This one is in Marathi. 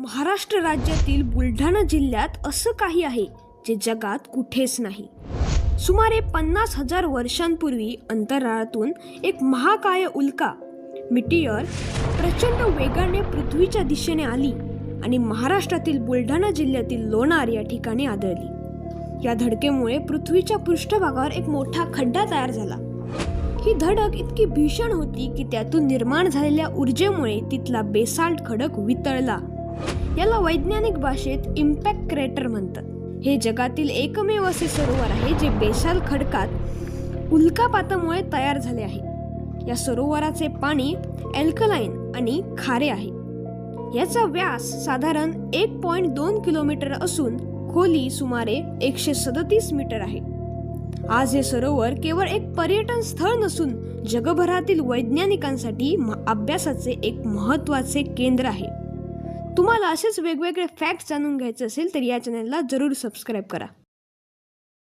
महाराष्ट्र राज्यातील बुलढाणा जिल्ह्यात असं काही आहे जे जगात कुठेच नाही। सुमारे 50,000 वर्षांपूर्वी अंतराळातून एक महाकाय उल्का मिटियर प्रचंड वेगाने पृथ्वीच्या दिशेने आली आणि महाराष्ट्रातील बुलढाणा जिल्ह्यातील लोणार या ठिकाणी आदळली। या धडकेमुळे पृथ्वीच्या पृष्ठभागावर एक मोठा खड्डा तयार झाला। ही धडक इतकी भीषण होती की त्यातून निर्माण झालेल्या ऊर्जेमुळे तिथला बेसाल्ट खडक वितळला। याला वैज्ञानिक भाषेत इम्पॅक्ट क्रेटर म्हणतात। हे जगातील एकमेव असे सरोवर आहे जे बेसाल्ट खडकात उल्कापातामुळे तयार झाले आहे। या सरोवराचे पाणी अल्कलाइन आणि खारे आहे। याचा व्यास साधारण 1.2 किलोमीटर असून खोली सुमारे 137 मीटर आहे। आज हे सरोवर केवळ एक पर्यटन स्थळ नसून जगभरातील वैज्ञानिकांसाठी अभ्यासाचे एक महत्त्वाचे केंद्र आहे। तुम्हाला असेच वेगवेगळे फॅक्ट्स जाणून घ्यायचे असेल तर या चॅनलला जरूर सबस्क्राईब करा।